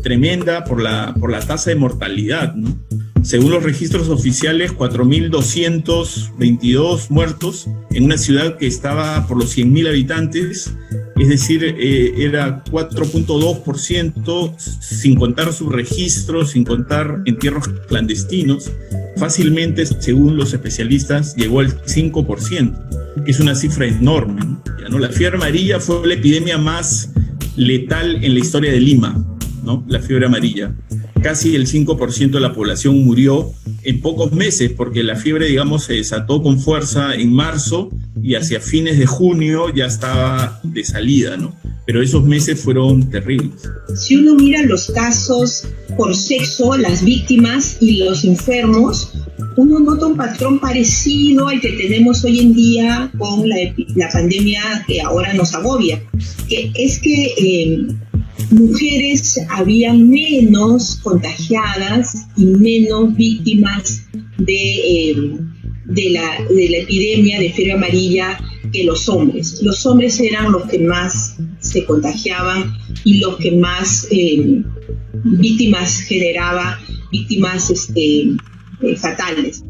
tremenda por la tasa de mortalidad, ¿no? Según los registros oficiales, 4.222 muertos en una ciudad que estaba por los 100.000 habitantes, es decir, era 4.2%, sin contar subregistros, sin contar entierros clandestinos. Fácilmente, según los especialistas, llegó al 5%, que es una cifra enorme, ¿no? La fiebre amarilla fue la epidemia más letal en la historia de Lima, ¿no? La fiebre amarilla. Casi el 5% de la población murió en pocos meses, porque la fiebre, digamos, se desató con fuerza en marzo y hacia fines de junio ya estaba de salida, ¿no? Pero esos meses fueron terribles. Si uno mira los casos por sexo, las víctimas y los enfermos, uno nota un patrón parecido al que tenemos hoy en día con la pandemia que ahora nos agobia, que es que mujeres habían menos contagiadas y menos víctimas de la epidemia de fiebre amarilla que los hombres. Los hombres eran los que más se contagiaban y los que más víctimas generaba, víctimas fatales.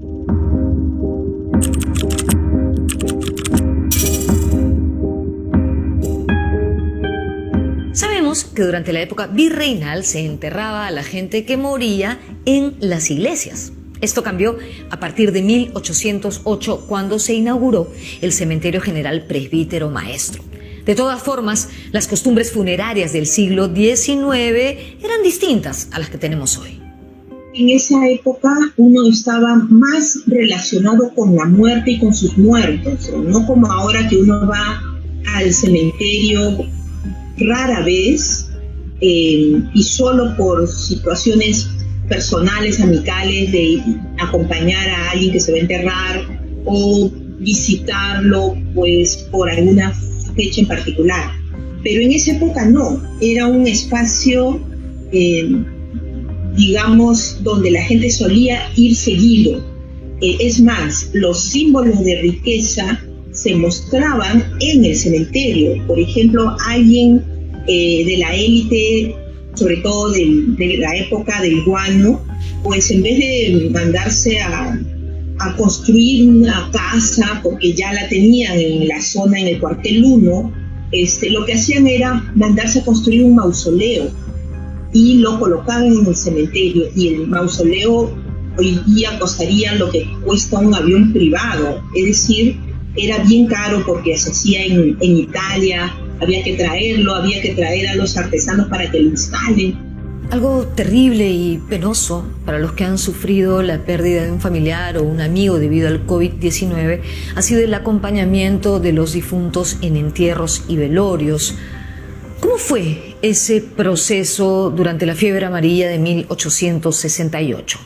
que durante la época virreinal se enterraba a la gente que moría en las iglesias. Esto cambió a partir de 1808, cuando se inauguró el Cementerio General Presbítero Maestro. De todas formas, las costumbres funerarias del siglo XIX eran distintas a las que tenemos hoy. En esa época uno estaba más relacionado con la muerte y con sus muertos, no como ahora que uno va al cementerio rara vez y solo por situaciones personales, amicales, de acompañar a alguien que se va a enterrar o visitarlo pues por alguna fecha en particular. Pero en esa época no, era un espacio digamos donde la gente solía ir seguido. Es más, los símbolos de riqueza se mostraban en el cementerio. Por ejemplo, alguien de la élite, sobre todo de la época del guano, pues en vez de mandarse a construir una casa, porque ya la tenían en la zona, en el cuartel 1, lo que hacían era mandarse a construir un mausoleo y lo colocaban en el cementerio, y el mausoleo hoy día costaría lo que cuesta un avión privado, es decir, era bien caro porque se hacía en Italia, había que traerlo, había que traer a los artesanos para que lo instalen. Algo terrible y penoso para los que han sufrido la pérdida de un familiar o un amigo debido al COVID-19 ha sido el acompañamiento de los difuntos en entierros y velorios. ¿Cómo fue ese proceso durante la fiebre amarilla de 1868?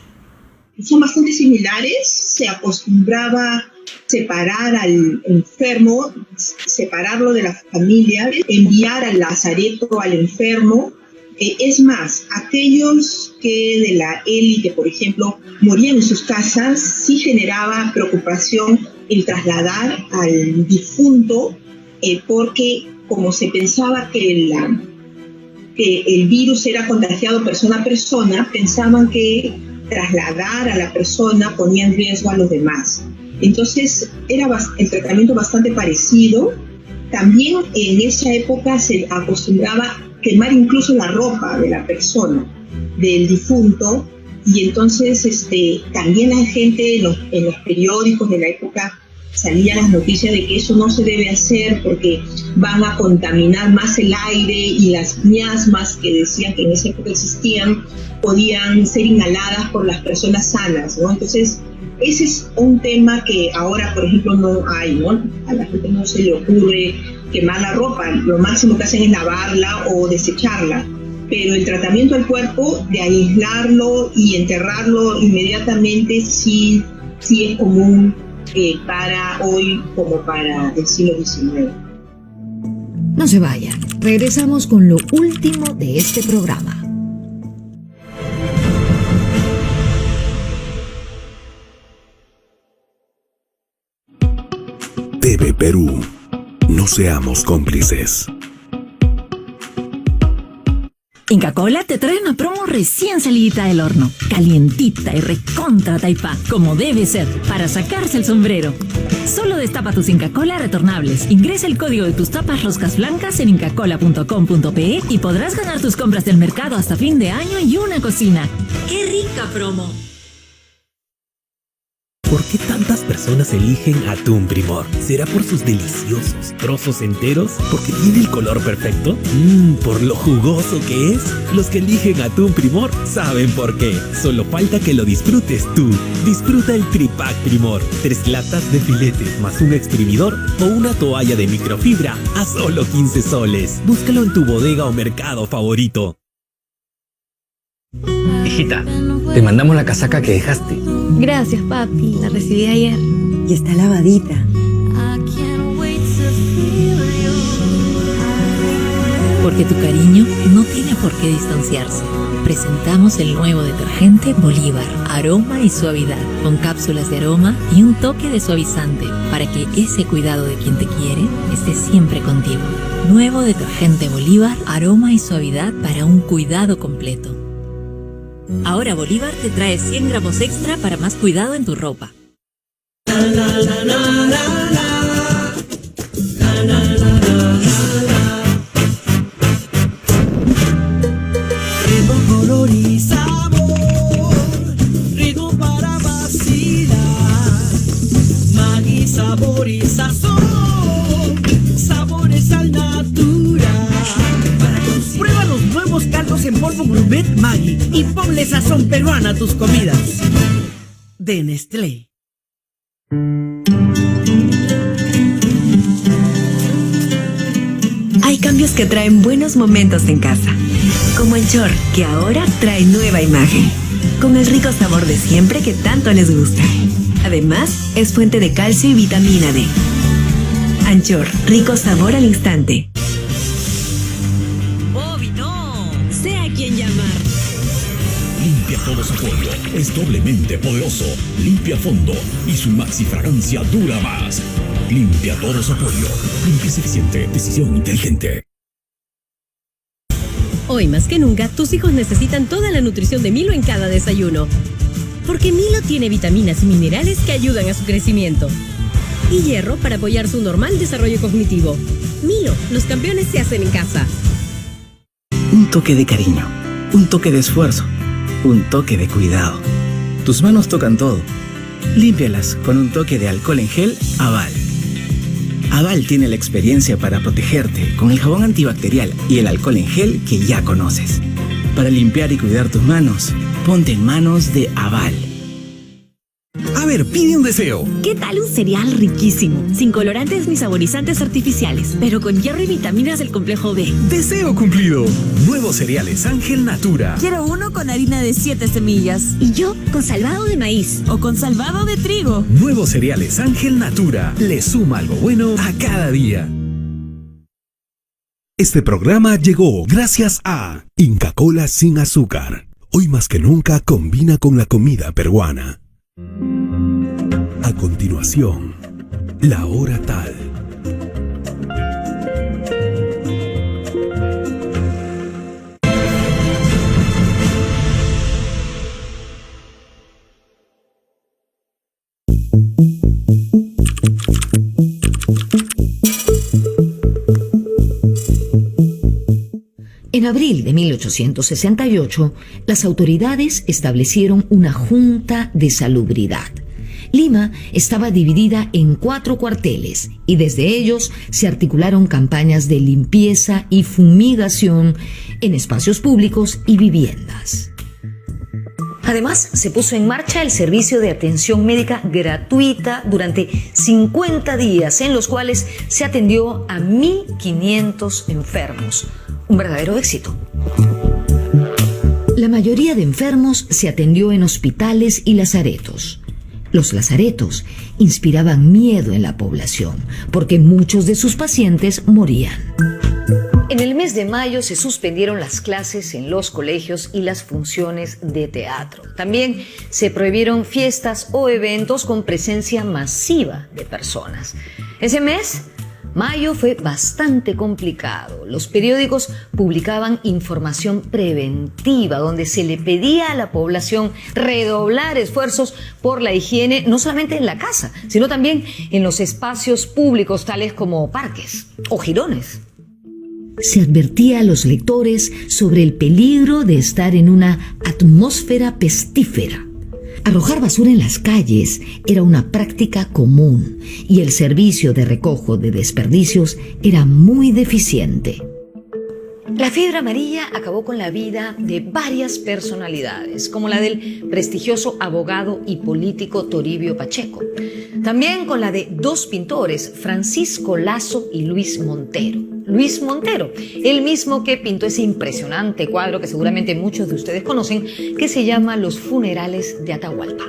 Son bastante similares. Se acostumbraba separar al enfermo, separarlo de la familia, enviar al lazareto al enfermo. Es más, aquellos que de la élite, por ejemplo, morían en sus casas, sí generaba preocupación el trasladar al difunto, porque como se pensaba que el virus era contagiado persona a persona, pensaban que trasladar a la persona ponía en riesgo a los demás. Entonces era el tratamiento bastante parecido. También en esa época se acostumbraba quemar incluso la ropa de la persona, del difunto, y entonces también la gente en los periódicos de la época salían las noticias de que eso no se debe hacer porque van a contaminar más el aire, y las miasmas que decían que en esa época existían podían ser inhaladas por las personas sanas, ¿no? Entonces ese es un tema que ahora, por ejemplo, no hay, ¿no? A la gente no se le ocurre quemar la ropa, lo máximo que hacen es lavarla o desecharla, pero el tratamiento al cuerpo, de aislarlo y enterrarlo inmediatamente, sí es común para hoy como para el siglo XIX. No se vayan, regresamos con lo último de este programa. TV Perú. No seamos cómplices. Inca Kola te trae una promo recién salidita del horno, calientita y recontra taipá, como debe ser, para sacarse el sombrero. Solo destapa tus Inca Kola retornables, ingresa el código de tus tapas roscas blancas en incacola.com.pe y podrás ganar tus compras del mercado hasta fin de año y una cocina. ¡Qué rica promo! ¿Por qué tantas personas eligen Atún Primor? ¿Será por sus deliciosos trozos enteros? ¿Porque tiene el color perfecto? ¿Por lo jugoso que es? Los que eligen Atún Primor saben por qué. Solo falta que lo disfrutes tú. Disfruta el Tripack Primor. 3 latas de filete, más un exprimidor o una toalla de microfibra a solo 15 soles. Búscalo en tu bodega o mercado favorito. Hijita, te mandamos la casaca que dejaste. Gracias, papi. La recibí ayer. Y está lavadita. Porque tu cariño no tiene por qué distanciarse. Presentamos el nuevo detergente Bolívar, aroma y suavidad, con cápsulas de aroma y un toque de suavizante, para que ese cuidado de quien te quiere esté siempre contigo. Nuevo detergente Bolívar, aroma y suavidad para un cuidado completo. Ahora Bolívar te trae 100 gramos extra para más cuidado en tu ropa. Ponle sazón peruana a tus comidas. De Nestlé. Hay cambios que traen buenos momentos en casa. Como Anchor, que ahora trae nueva imagen. Con el rico sabor de siempre que tanto les gusta. Además, es fuente de calcio y vitamina D. Anchor, rico sabor al instante. ¡Bobby, no! Sé a quién llamar. Limpia todo su pollo. Es doblemente poderoso. Limpia a fondo. Y su maxi fragancia dura más. Limpia todo su pollo. Limpieza eficiente. Decisión inteligente. Hoy más que nunca, tus hijos necesitan toda la nutrición de Milo en cada desayuno. Porque Milo tiene vitaminas y minerales que ayudan a su crecimiento. Y hierro para apoyar su normal desarrollo cognitivo. Milo, los campeones se hacen en casa. Un toque de cariño, un toque de esfuerzo, un toque de cuidado. Tus manos tocan todo. Límpialas con un toque de alcohol en gel Aval. Aval tiene la experiencia para protegerte con el jabón antibacterial y el alcohol en gel que ya conoces. Para limpiar y cuidar tus manos, ponte en manos de Aval. A ver, pide un deseo. ¿Qué tal un cereal riquísimo? Sin colorantes ni saborizantes artificiales, pero con hierro y vitaminas del complejo B. Deseo cumplido. Nuevos cereales Ángel Natura. Quiero uno con harina de 7 semillas. Y yo con salvado de maíz o con salvado de trigo. Nuevos cereales Ángel Natura. Le suma algo bueno a cada día. Este programa llegó gracias a Inca Kola sin azúcar. Hoy más que nunca combina con la comida peruana. A continuación, la hora tal. En abril de 1868, las autoridades establecieron una junta de salubridad. Lima estaba dividida en 4 cuarteles y desde ellos se articularon campañas de limpieza y fumigación en espacios públicos y viviendas. Además, se puso en marcha el servicio de atención médica gratuita durante 50 días, en los cuales se atendió a 1.500 enfermos. Un verdadero éxito. La mayoría de enfermos se atendió en hospitales y lazaretos. Los lazaretos inspiraban miedo en la población, porque muchos de sus pacientes morían. En el mes de mayo se suspendieron las clases en los colegios y las funciones de teatro. También se prohibieron fiestas o eventos con presencia masiva de personas. Ese mes, mayo, fue bastante complicado. Los periódicos publicaban información preventiva donde se le pedía a la población redoblar esfuerzos por la higiene, no solamente en la casa, sino también en los espacios públicos tales como parques o jirones. Se advertía a los lectores sobre el peligro de estar en una atmósfera pestífera. Arrojar basura en las calles era una práctica común y el servicio de recojo de desperdicios era muy deficiente. La fiebre amarilla acabó con la vida de varias personalidades, como la del prestigioso abogado y político Toribio Pacheco. También con la de 2 pintores, Francisco Lazo y Luis Montero. Luis Montero, el mismo que pintó ese impresionante cuadro que seguramente muchos de ustedes conocen, que se llama Los funerales de Atahualpa.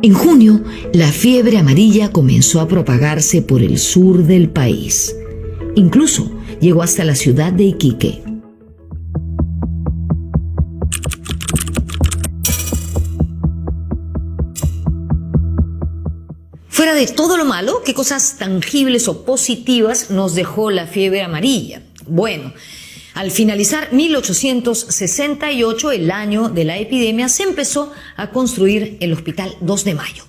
En junio, la fiebre amarilla comenzó a propagarse por el sur del país. Incluso llegó hasta la ciudad de Iquique. Fuera de todo lo malo, ¿qué cosas tangibles o positivas nos dejó la fiebre amarilla? Bueno, al finalizar 1868, el año de la epidemia, se empezó a construir el Hospital 2 de Mayo.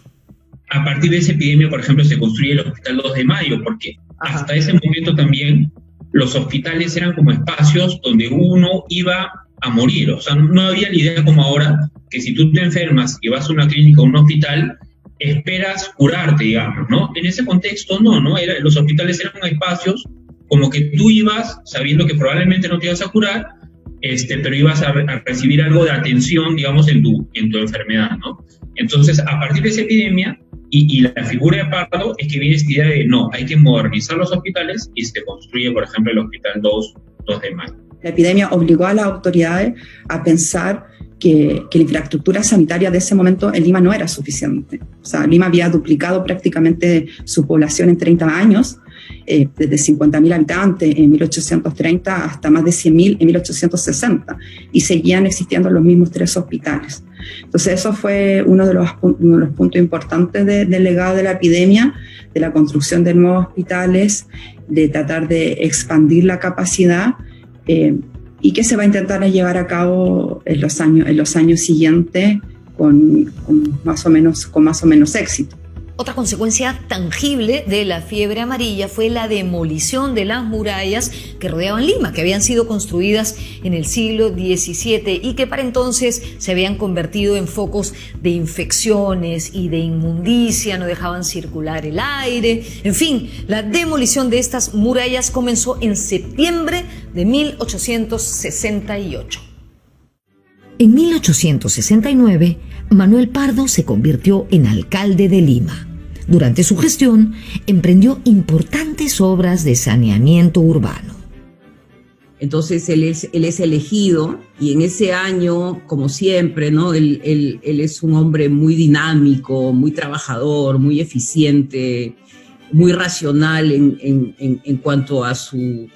A partir de esa epidemia, por ejemplo, se construye el Hospital 2 de Mayo, porque hasta ese momento también los hospitales eran como espacios donde uno iba a morir. O sea, no había la idea como ahora que si tú te enfermas y vas a una clínica o un hospital, esperas curarte, digamos, ¿no? En ese contexto, no, los hospitales eran espacios como que tú ibas sabiendo que probablemente no te ibas a curar, pero ibas a recibir algo de atención, digamos, en tu enfermedad, ¿no? Entonces, a partir de esa epidemia, y la figura de Pardo es que viene esta idea de, no, hay que modernizar los hospitales, y se construye, por ejemplo, el Hospital 2 de Mayo. La epidemia obligó a las autoridades a pensar que la infraestructura sanitaria de ese momento en Lima no era suficiente. O sea, Lima había duplicado prácticamente su población en 30 años, desde 50.000 habitantes en 1830 hasta más de 100.000 en 1860, y seguían existiendo los mismos 3 hospitales. Entonces eso fue uno de los puntos importantes del legado de la epidemia, de la construcción de nuevos hospitales, de tratar de expandir la capacidad, y que se va a intentar llevar a cabo en los años siguientes con más o menos éxito. Otra consecuencia tangible de la fiebre amarilla fue la demolición de las murallas que rodeaban Lima, que habían sido construidas en el siglo XVII y que para entonces se habían convertido en focos de infecciones y de inmundicia, no dejaban circular el aire. En fin, la demolición de estas murallas comenzó en septiembre de 1868. En 1869, Manuel Pardo se convirtió en alcalde de Lima. Durante su gestión, emprendió importantes obras de saneamiento urbano. Entonces él es elegido, y en ese año, como siempre, ¿no? Él es un hombre muy dinámico, muy trabajador, muy eficiente, muy racional en cuanto a sus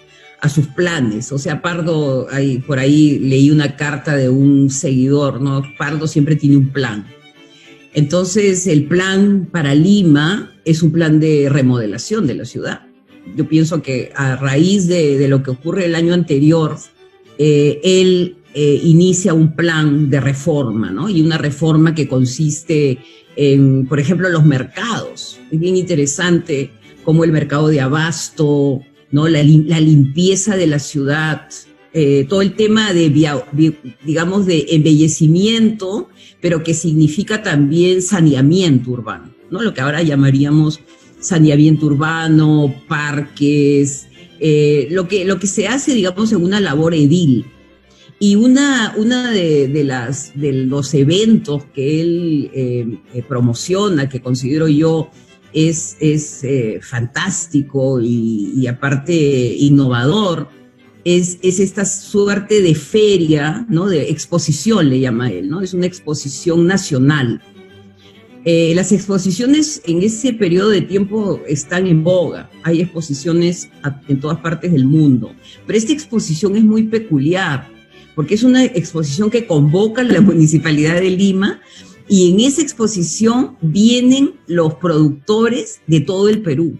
planes. O sea, Pardo, por ahí leí una carta de un seguidor, ¿no? Pardo siempre tiene un plan. Entonces, el plan para Lima es un plan de remodelación de la ciudad. Yo pienso que a raíz de lo que ocurre el año anterior, él inicia un plan de reforma, ¿no? Y una reforma que consiste en, por ejemplo, los mercados. Es bien interesante cómo el mercado de abasto, ¿no? La limpieza de la ciudad, todo el tema digamos, de embellecimiento, pero que significa también saneamiento urbano, ¿no? Lo que ahora llamaríamos saneamiento urbano, parques, lo que se hace, digamos, en una labor edil. Y una de los eventos que él promociona, que considero yo es fantástico y aparte innovador, es esta suerte de feria, ¿no? De exposición, le llama él, ¿no? Es una exposición nacional. Las exposiciones en ese periodo de tiempo están en boga. Hay exposiciones en todas partes del mundo. Pero esta exposición es muy peculiar, porque es una exposición que convoca a la Municipalidad de Lima, y en esa exposición vienen los productores de todo el Perú.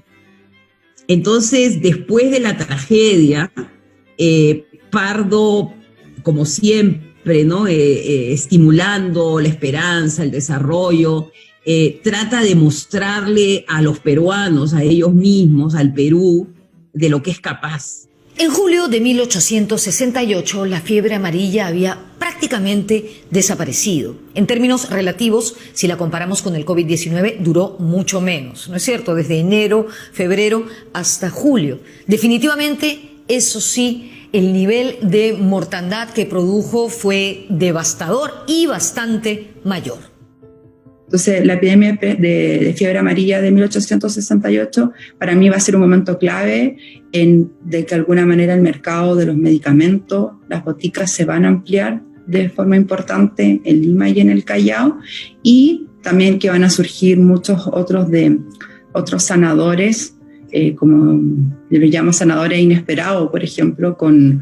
Entonces, después de la tragedia, Pardo, como siempre, ¿no? Estimulando la esperanza, el desarrollo, trata de mostrarle a los peruanos, a ellos mismos, al Perú, de lo que es capaz. En julio de 1868, la fiebre amarilla había prácticamente desaparecido. En términos relativos, si la comparamos con el COVID-19, duró mucho menos, ¿no es cierto? Desde enero, febrero hasta julio. Definitivamente, eso sí, el nivel de mortandad que produjo fue devastador y bastante mayor. Entonces, la epidemia de fiebre amarilla de 1868 para mí va a ser un momento clave de que de alguna manera el mercado de los medicamentos, las boticas se van a ampliar de forma importante en Lima y en el Callao, y también que van a surgir muchos otros sanadores, como yo lo llamo sanadores inesperados, por ejemplo, con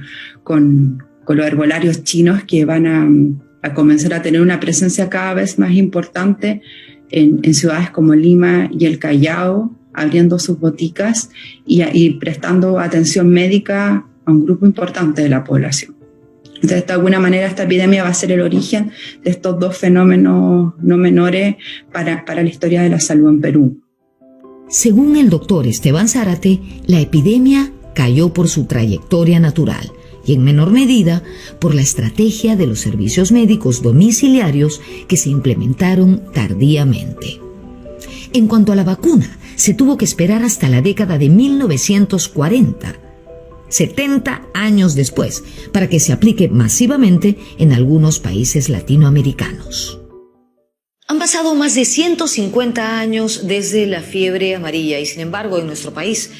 los herbolarios chinos que van a comenzar a tener una presencia cada vez más importante en ciudades como Lima y el Callao, abriendo sus boticas y prestando atención médica a un grupo importante de la población. Entonces, de alguna manera, esta epidemia va a ser el origen de estos dos fenómenos no menores para la historia de la salud en Perú. Según el doctor Esteban Zárate, la epidemia cayó por su trayectoria natural y en menor medida por la estrategia de los servicios médicos domiciliarios que se implementaron tardíamente. En cuanto a la vacuna, se tuvo que esperar hasta la década de 1940, 70 años después, para que se aplique masivamente en algunos países latinoamericanos. Han pasado más de 150 años desde la fiebre amarilla y, sin embargo, en nuestro país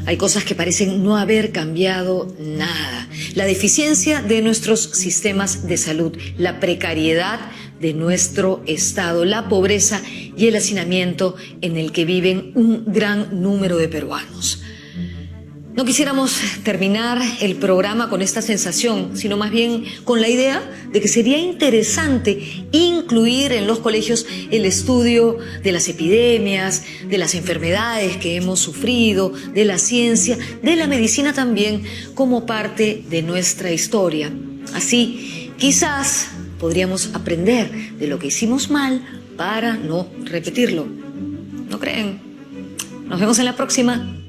hay cosas que parecen no haber cambiado nada. La deficiencia de nuestros sistemas de salud, la precariedad de nuestro Estado, la pobreza y el hacinamiento en el que viven un gran número de peruanos. No quisiéramos terminar el programa con esta sensación, sino más bien con la idea de que sería interesante incluir en los colegios el estudio de las epidemias, de las enfermedades que hemos sufrido, de la ciencia, de la medicina también, como parte de nuestra historia. Así, quizás podríamos aprender de lo que hicimos mal para no repetirlo. ¿No creen? Nos vemos en la próxima.